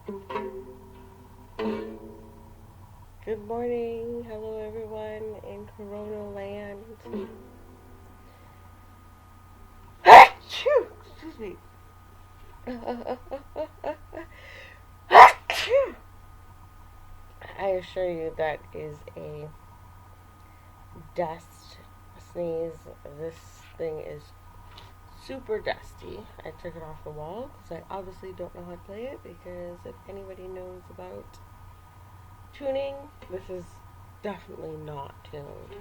Good morning. Hello, everyone in Corona land. Achoo! Excuse me. I assure you that is a dust sneeze. This thing is super dusty. I took it off the wall because I obviously don't know how to play it, because if anybody knows about tuning, this is definitely not tuned.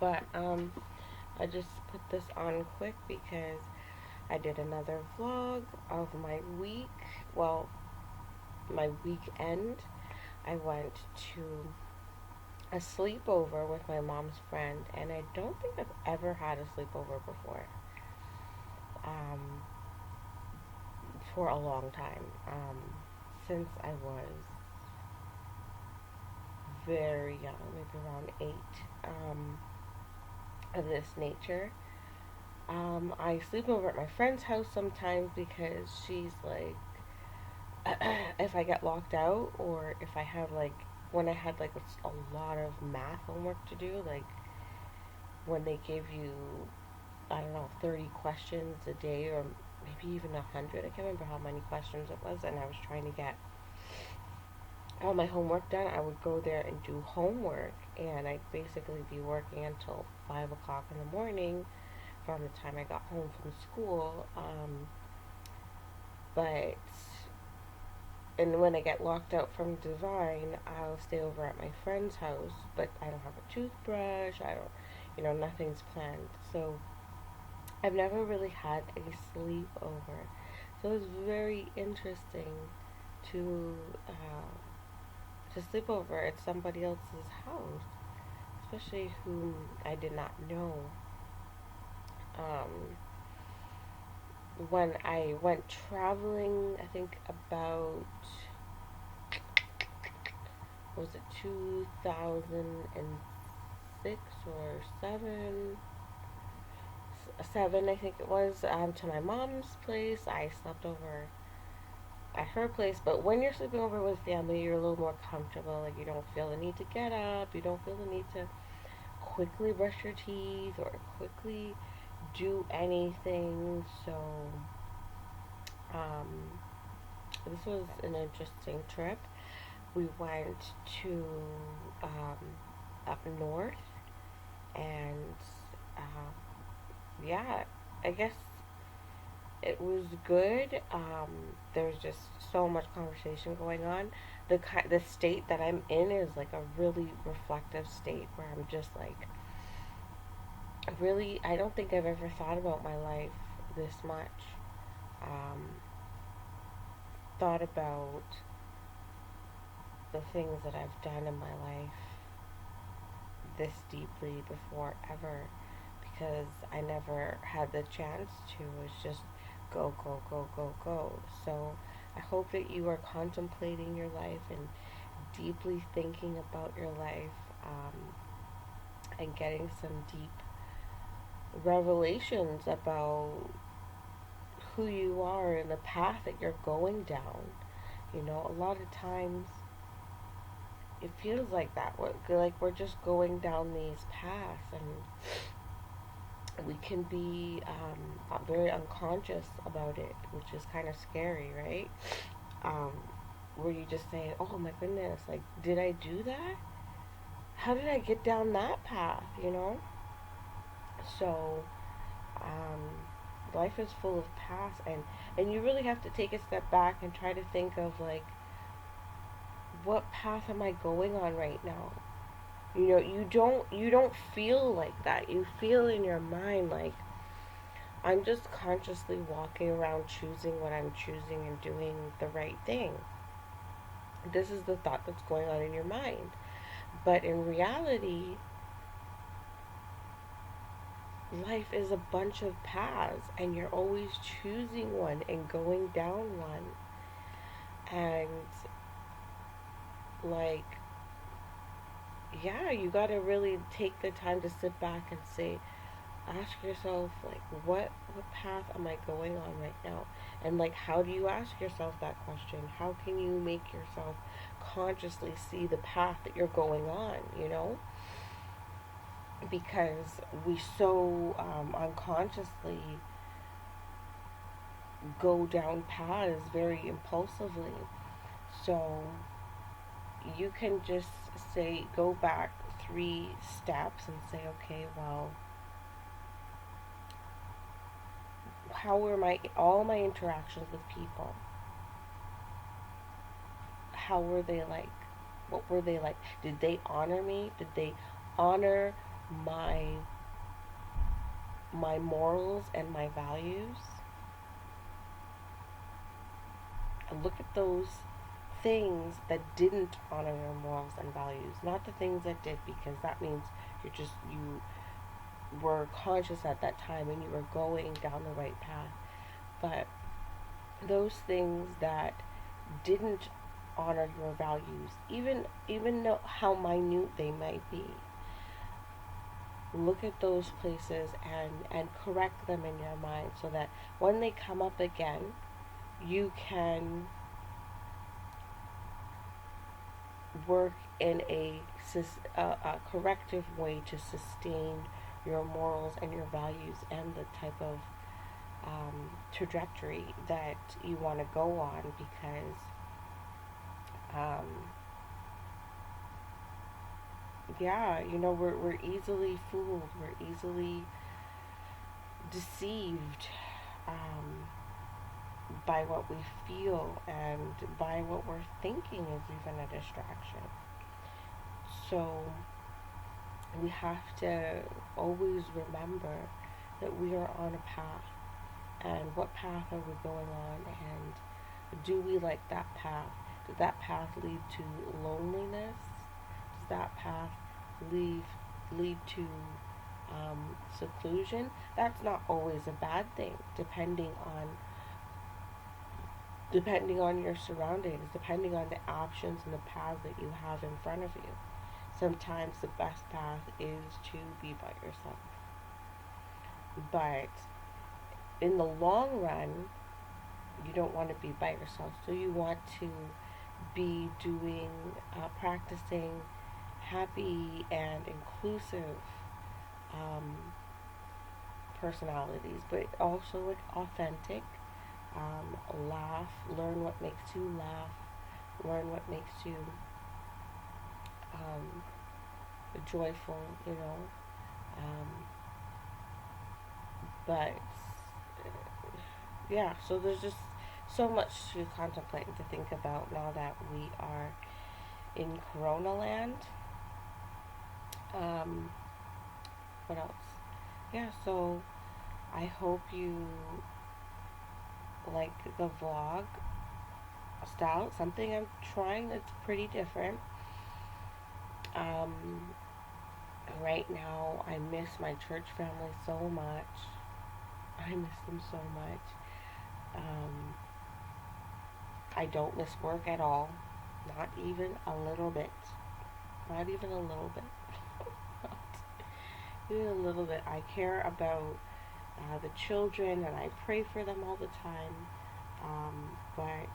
But I just put this on quick because I did another vlog of my week. Well, my weekend. I went to a sleepover with my mom's friend, and I don't think I've ever had a sleepover before. Um, for a long time. Since I was very young, maybe around 8, of this nature. I sleep over at my friend's house sometimes because she's like, if I get locked out, or if I have like, when I had like a lot of math homework to do, like when they give you, I don't know, 30 questions a day, or maybe even 100. I can't remember how many questions it was, and I was trying to get all my homework done. I would go there and do homework, and I'd basically be working until 5 o'clock in the morning from the time I got home from school. But and when I get locked out from Divine, I'll stay over at my friend's house, but I don't have a toothbrush. I don't, nothing's planned. So I've never really had a sleepover. So it's very interesting to sleep over at somebody else's house, especially whom I did not know. Um, when I went traveling, I think about, was it 2006 or 7? 7, I think it was, to my mom's place. I slept over at her place, but when you're sleeping over with family, you're a little more comfortable. Like, you don't feel the need to get up, you don't feel the need to quickly brush your teeth or quickly do anything. So, um, this was an interesting trip. We went to um, up north, and yeah, I guess it was good. There's just so much conversation going on. The state that I'm in is like a really reflective state where I'm just like, really, I don't think I've ever thought about my life this much. Um, thought about the things that I've done in my life this deeply before ever, because I never had the chance to. It's just go, go, go, go, go. So I hope that you are contemplating your life and deeply thinking about your life, and getting some deep revelations about who you are and the path that you're going down. A lot of times it feels like that. We're just going down these paths, and we can be very unconscious about it, which is kind of scary, right? Um, where you just say, "Oh my goodness, like, did I do that? How did I get down that path?" So, life is full of paths, and you really have to take a step back and try to think of, like, what path am I going on right now? You don't feel like that. You feel in your mind like, I'm just consciously walking around choosing what I'm choosing and doing the right thing. This is the thought that's going on in your mind. But in reality, life is a bunch of paths, and you're always choosing one and going down one. And, like, yeah, you gotta really take the time to sit back and say, ask yourself, like, what path am I going on right now? And, like, how do you ask yourself that question? How can you make yourself consciously see the path that you're going on, you know? Because we so unconsciously go down paths very impulsively. So you can just say, go back 3 steps and say, okay, well, how were all my interactions with people? How were they like? What were they like? Did they honor me? Did they honor my morals and my values? And look at those things that didn't honor your morals and values, not the things that did, because that means you were conscious at that time and you were going down the right path. But those things that didn't honor your values, even though how minute they might be, look at those places and correct them in your mind so that when they come up again, you can work in a corrective way to sustain your morals and your values and the type of trajectory that you want to go on, because yeah, we're easily fooled, we're easily deceived by what we feel and by what we're thinking is even a distraction. So we have to always remember that we are on a path, and what path are we going on, and do we like that path? Does that path lead to loneliness? Does that path lead to seclusion? That's not always a bad thing, depending on your surroundings, depending on the options and the paths that you have in front of you. Sometimes the best path is to be by yourself. But in the long run, you don't want to be by yourself. So you want to be practicing happy and inclusive personalities, but also like authentic. Laugh, learn what makes you laugh, learn what makes you joyful, but yeah, so there's just so much to contemplate and to think about now that we are in Corona land. What else? Yeah, so I hope you like the vlog style. Something I'm trying that's pretty different. Right now, I miss my church family so much. I miss them so much. I don't miss work at all. Not even a little bit. Not even a little bit. Even a little bit. I care about the children and I pray for them all the time. But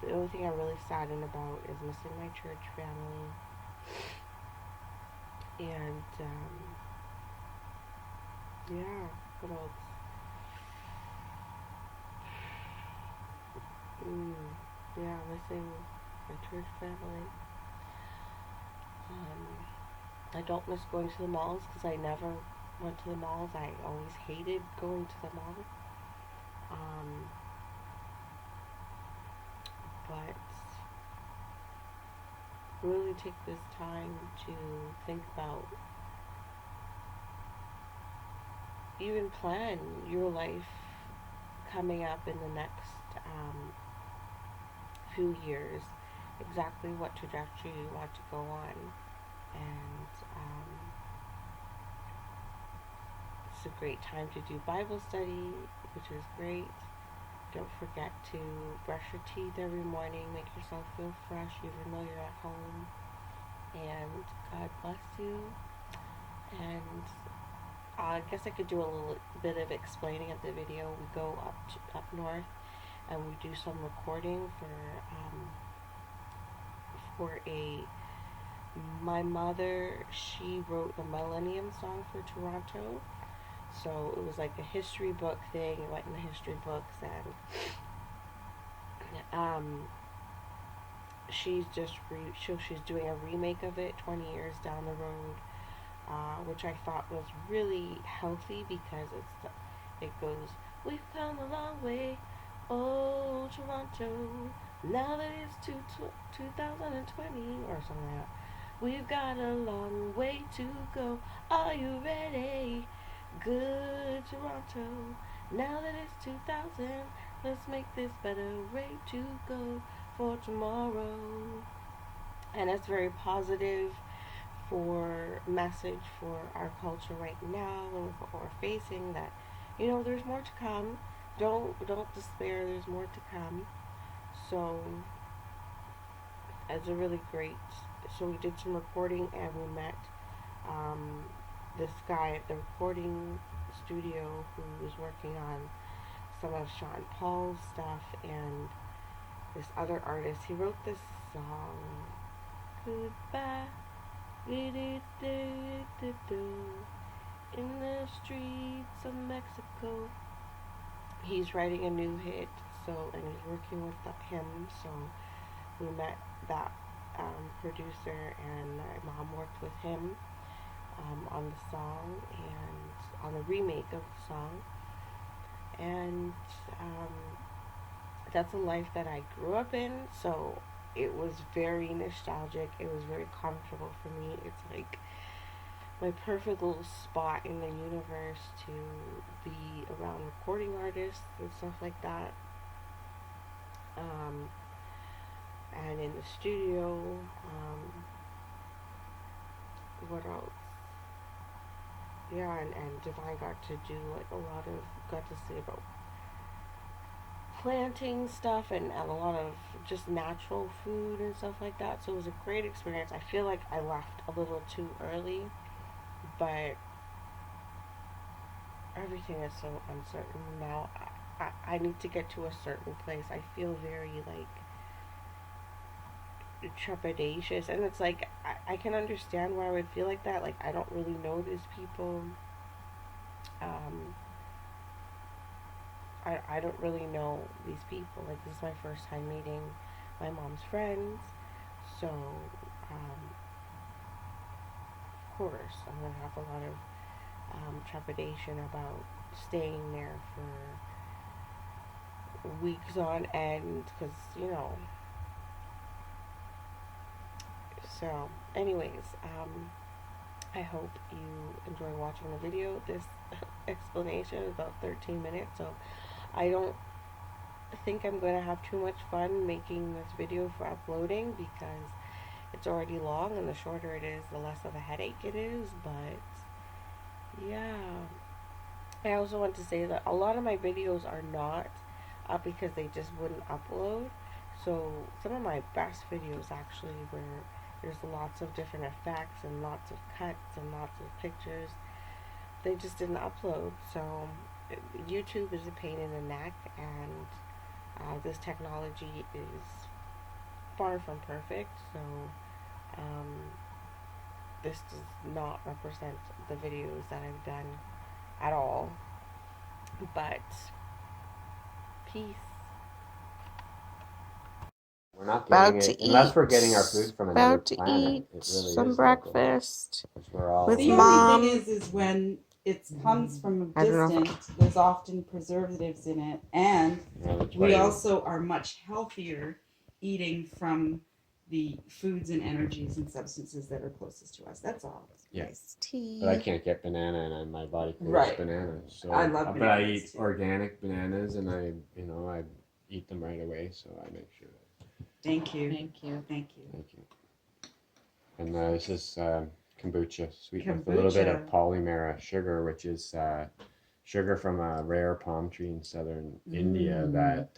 the only thing I'm really saddened about is missing my church family. And yeah, what else? Yeah, missing my church family. I don't miss going to the malls because I never went to the malls. I always hated going to the mall. But really take this time to think about, even plan your life coming up in the next few years, exactly what trajectory you want to go on. And it's a great time to do Bible study, which is great. Don't forget to brush your teeth every morning, make yourself feel fresh even though you're at home. And God bless you. And I guess I could do a little bit of explaining at the video. We go up north and we do some recording for a my mother. She wrote the Millennium Song for Toronto, so it was like a history book thing. It went in the history books, and she's just she's doing a remake of it 20 years down the road, which I thought was really healthy because it goes, we've come a long way, oh Toronto, now that it's 2020 or something like that. We've got a long way to go. Are you ready? Good Toronto. Now that it's 2000, let's make this better way to go for tomorrow. And it's very positive for message for our culture right now and what we're facing, that there's more to come. Don't despair, there's more to come. So it's a really great, so we did some recording and we met um, this guy at the recording studio who was working on some of Sean Paul's stuff, and this other artist. He wrote this song, Goodbye, in the streets of Mexico. He's writing a new hit, and he's working with him. So we met that producer, and my mom worked with him on the song and on the remake of the song. And that's a life that I grew up in, so it was very nostalgic. It was very comfortable for me. It's like my perfect little spot in the universe to be around recording artists and stuff like that. And in the studio, what else? Yeah, and Divine got to do like got to see about planting stuff and a lot of just natural food and stuff like that. So it was a great experience. I feel like I left a little too early, but everything is so uncertain now. I need to get to a certain place. I feel very like trepidatious, and it's like I can understand why I would feel like that. Like, I don't really know these people. Um, I don't really know these people. Like, this is my first time meeting my mom's friends, so of course I'm gonna have a lot of trepidation about staying there for weeks on end, because So, anyways, I hope you enjoy watching the video. This explanation is about 13 minutes, so I don't think I'm going to have too much fun making this video for uploading, because it's already long, and the shorter it is, the less of a headache it is. But yeah, I also want to say that a lot of my videos are not up because they just wouldn't upload. So some of my best videos actually where there's lots of different effects and lots of cuts and lots of pictures, they just didn't upload. So YouTube is a pain in the neck, and this technology is far from perfect. So this does not represent the videos that I've done at all. But peace. We're not About getting to it unless eat. we're getting our food from another About to planet. eat It really some is local, breakfast which we're all. with The mom. only thing is when it comes from I don't know distant, there's often preservatives in it, and Yeah, that's we why also are much healthier eating from the foods and energies and substances that are closest to us. That's all. Yeah. Iced tea. But I can't get banana, and my body craves Right. bananas. So I love but I bananas, eat too. organic bananas, and I eat them right away. So I make sure. Thank you. Thank you. Thank you. Thank you. And this is kombucha, sweetened with a Kombucha. little bit of polymera sugar, which is sugar from a rare palm tree in southern India that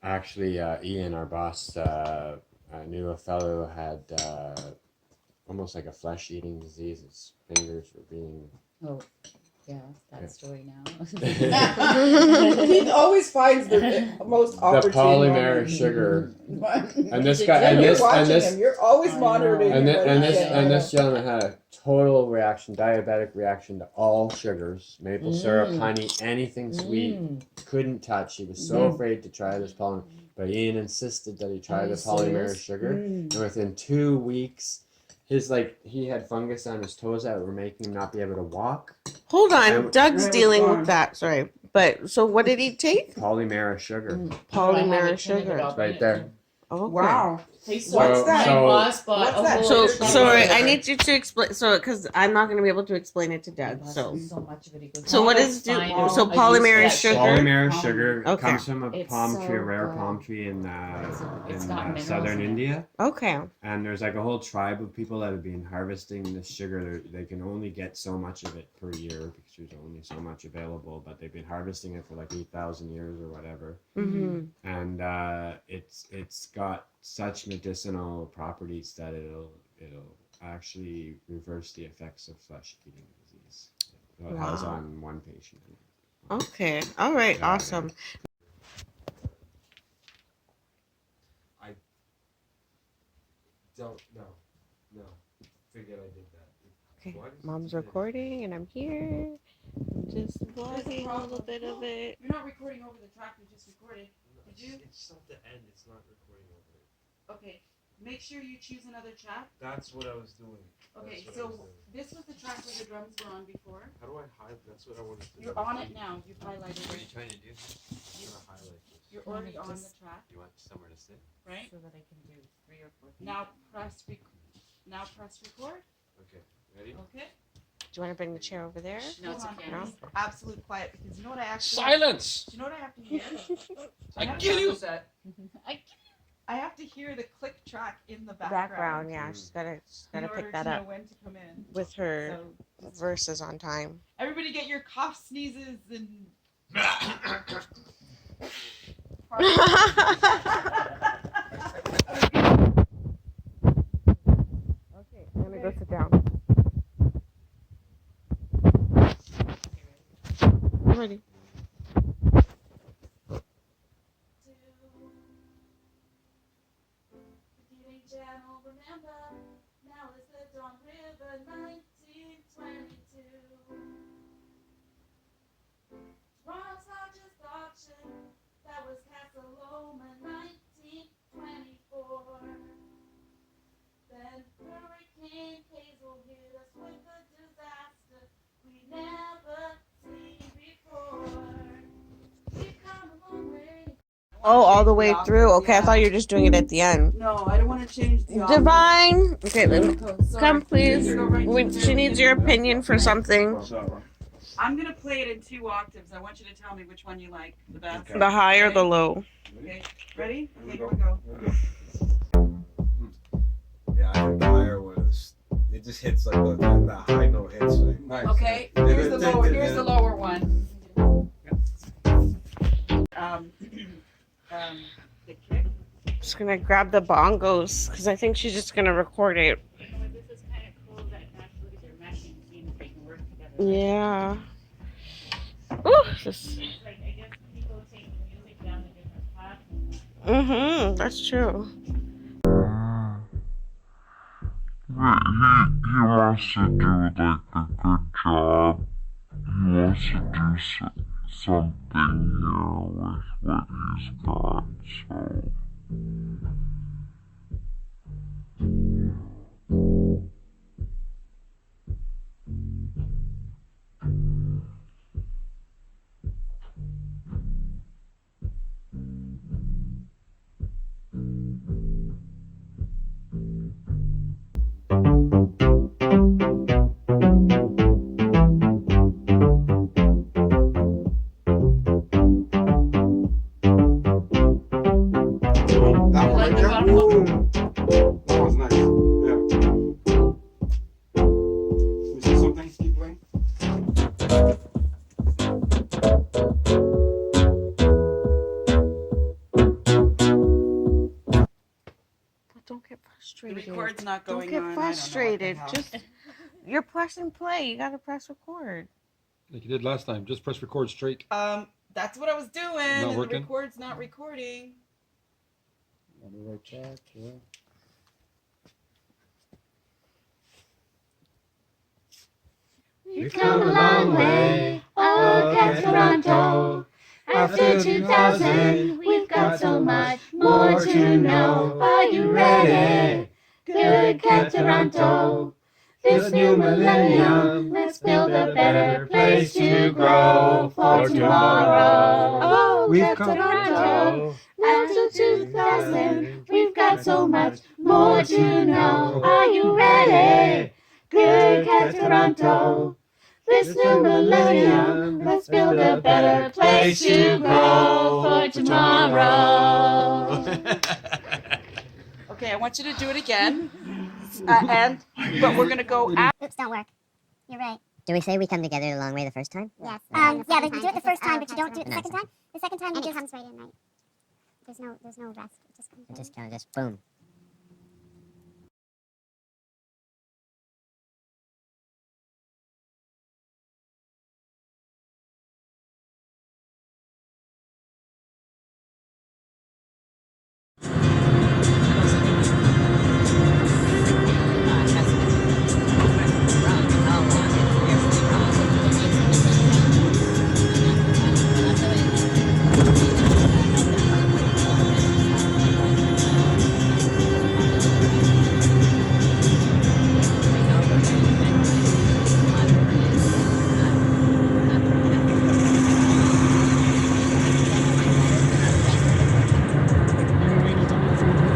actually Ian, our boss, knew a fellow who had almost like a flesh-eating disease. His fingers were being. Oh, yeah, that story now. He always finds the most The opportune polymer moment. sugar. And And this guy, and you're this, watching and this, him. You're always I monitoring know. him. and like, this, yeah, and this gentleman had a total reaction, diabetic reaction to all sugars, maple syrup, honey, anything sweet. Couldn't touch. He was so afraid to try this polymer, but Ian insisted that he try the polymer sugar. And within 2 weeks, he had fungus on his toes that were making him not be able to walk. Hold on, And- Doug's Right, dealing gone. with that. Sorry, but so what did he take? Polymera sugar. Polymer sugar. It's right there. Okay. Wow. Hey, So- What's that? so- My boss bought What's a that? whole So Sugar. sorry, sugar. I need you to explain. So because I'm not going to be able to explain it to Doug. So So much of it. He goes, So what "Oh, is it's fine. so I use polymer that sugar? Polymer Palm. sugar Okay. comes from a It's palm so tree, a rare good. palm tree in It's got minerals southern in it. India. okay. And there's like a whole tribe of people that have been harvesting this sugar. They can only get so much of it per year because there's only so much available. But they've been harvesting it for like 8,000 years or whatever. Mm-hmm. And it's got such medicinal properties that it'll actually reverse the effects of flesh-eating disease. So it has Wow. on one patient. Okay. All right. Yeah, Awesome. Don't no. Forget I did that. Okay. Mom's recording, and I'm here, just vlogging a little bit of it. You're not recording over the track you just recorded. Did you? It's not the end. It's not recording over it. Okay. Make sure you choose another track. That's what I was doing. Okay, That's what I so was doing. this was the track where the drums were on before. How do I hide? That's what I wanted to do. You're on it now. You've highlighted What are you it. trying to do? I'm gonna highlight this. You're already on the track, You want somewhere to sit? right? So that I can do 3 or 4 things. Now press record. Okay. Ready? Okay. Do you want to bring the chair over there? No, it's a Hold on, camera. please. Absolute quiet because you know what I actually Silence! Do you know what I have to hear? I kill you! I have to hear the click track in the Background. Yeah, she's gotta in order pick that to know up when to come in. with her So verses on time. everybody get your cough, sneezes, and Okay, I'm gonna go sit down. I'm ready. Remember, now it's the Dawn River 1922. Toronto's largest auction, that was Castle Loma 1924. Then Hurricane Hazel hit us with a disaster we never seen before. We've come a long way. Oh, all the way through. Okay, I thought you were just doing it at the end. No, I don't want to change the octave. Divine. Okay, let me Sorry. come, please. Go right to She needs your opinion for something. I'm gonna play it in 2 octaves. I want you to tell me which one you like the best. Okay. The high or the low. Okay, ready? Okay, here we go. Yeah, I think the higher one is. It just hits like that high note hits. Like, nice. Okay, here's the lower. Here's the lower one. The kick. Just gonna grab the bongos because I think she's just gonna record it. This is kind of cool that actually they're meshing teams they can work together. Yeah. Ooh, this. Like, I guess people take music down to different paths. That's true. He wants to do like a good job. He wants to do something here with what he's got, so. That one right there? That was nice. Yeah. record's not Don't going get on. frustrated. I don't know what the Just you're pressing play. You gotta press record. Like you did last time. Just press record straight. hell. That's what I was doing, and the working? record's not recording. I'll be right back. Yeah. We've come a long way, oh, Cat Toronto. After 2000, we've got so much more to know. Are you ready? Good Cat Toronto. This new millennium, let's build a better place to grow for tomorrow. Oh, We've Cat come Toronto. After 2000, we've got so much more to know. Are you ready? Good Cat Toronto. This new millennium, let's build a better place to grow for tomorrow. Okay, I want you to do it again. But we're gonna go after. Oops, don't work. You're right. Do we say we come together the long way the first time? Yes. Yeah, you do it the first time, but you don't do it the second time. The second time it comes right in, right? There's no rest. It just comes It right just in. kind of just boom.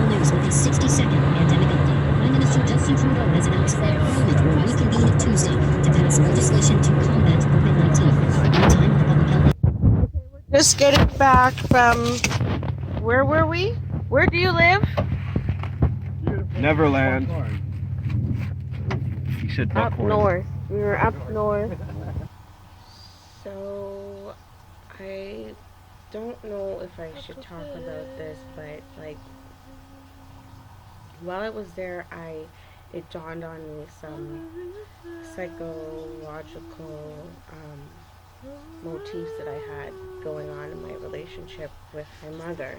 News with a 60-second pandemic update. Prime Minister Justin Trudeau has announced that Parliament will reconvene Tuesday to pass legislation to combat COVID-19. Meantime, the public health. Just getting back from where were we? Where do you live? Neverland. He said Up Buckhorn. north. We were up north. So I don't know if I should talk about this, but like while I was there, it dawned on me some psychological motifs that I had going on in my relationship with my mother.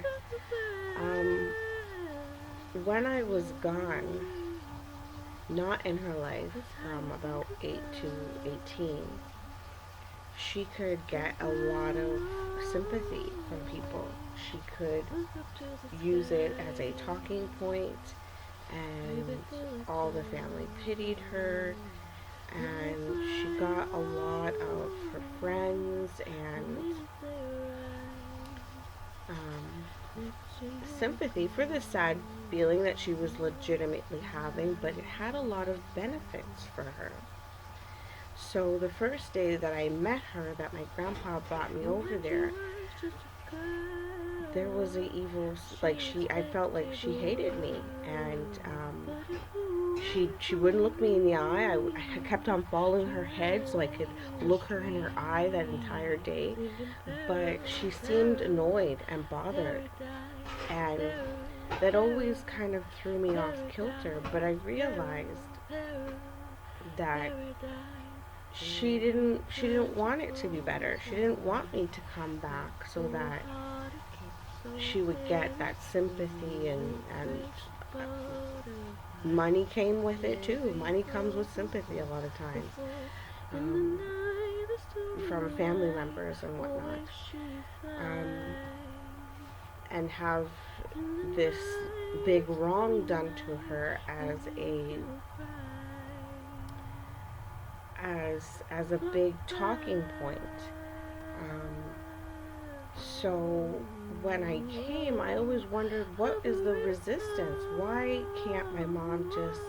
When I was gone, not in her life, from about 8 to 18, she could get a lot of sympathy from people. She could use it as a talking point, and all the family pitied her, and she got a lot of her friends and sympathy for the sad feeling that she was legitimately having, but it had a lot of benefits for her. So the first day that I met her, that my grandpa brought me over there was a evil, like I felt like she hated me, and she wouldn't look me in the eye. I kept on following her head so I could look her in her eye that entire day, but she seemed annoyed and bothered, and that always kind of threw me off kilter. But I realized that she didn't want it to be better. She didn't want me to come back so that she would get that sympathy, and money came with it too. Money comes with sympathy a lot of times, from family members and whatnot, and have this big wrong done to her as a big talking point. So when I came, I always wondered, what is the resistance? Why can't my mom just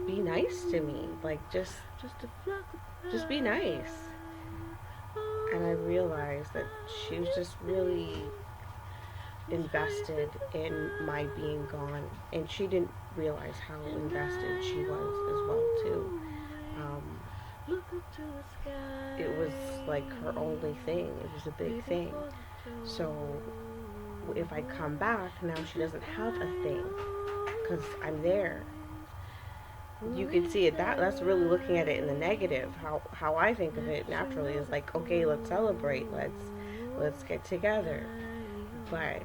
be nice to me? Like just be nice. And I realized that she was just really invested in my being gone, and she didn't realize how invested she was as well too. It was like her only thing. It was a big thing. So if I come back, now she doesn't have a thing. because I'm there. You can see it, that's really looking at it in the negative. How I think of it naturally is like, okay, let's celebrate, let's get together. But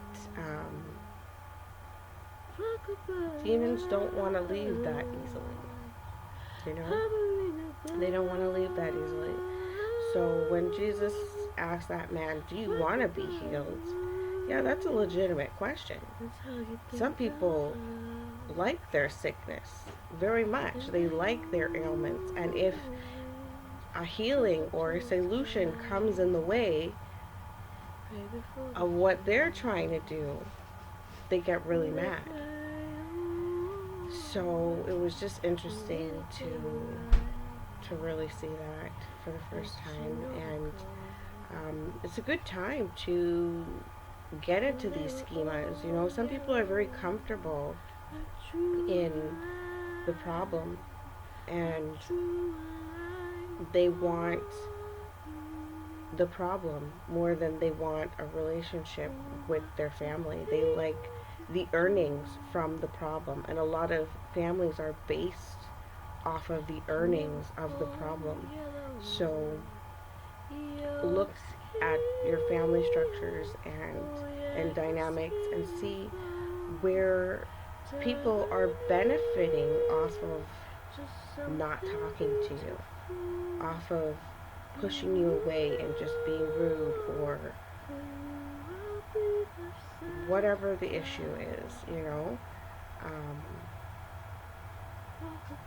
demons don't want to leave that easily. You know, they don't want to leave that easily. So when Jesus asked that man, "Do you want to be healed?" Yeah, that's a legitimate question. Some people like their sickness very much. They like their ailments. And if a healing or a solution comes in the way of what they're trying to do, they get really mad. So it was just interesting to really see that for the first time. And it's a good time to get into these schemas. You know, some people are very comfortable in the problem and they want the problem more than they want a relationship with their family. They like the earnings from the problem, and a lot of families are based off of the earnings of the problem. So look at your family structures and dynamics and see where people are benefiting off of not talking to you, off of pushing you away and just being rude, or whatever the issue is, you know.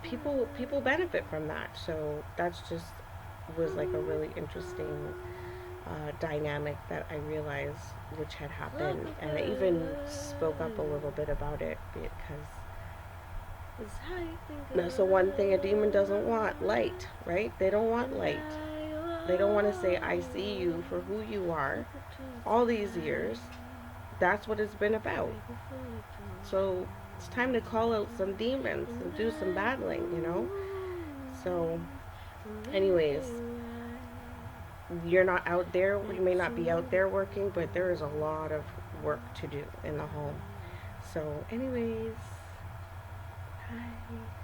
People benefit from that. So that's just was like a really interesting dynamic that I realized which had happened, and I even spoke up a little bit about it because that's the one thing a demon doesn't want: light, right? They don't want light. They don't want to say, I see you for who you are. All these years, that's what it's been about. So it's time to call out some demons and do some battling, you know? So, anyways, you're not out there, you may not be out there working, but there is a lot of work to do in the home. So, anyways, bye.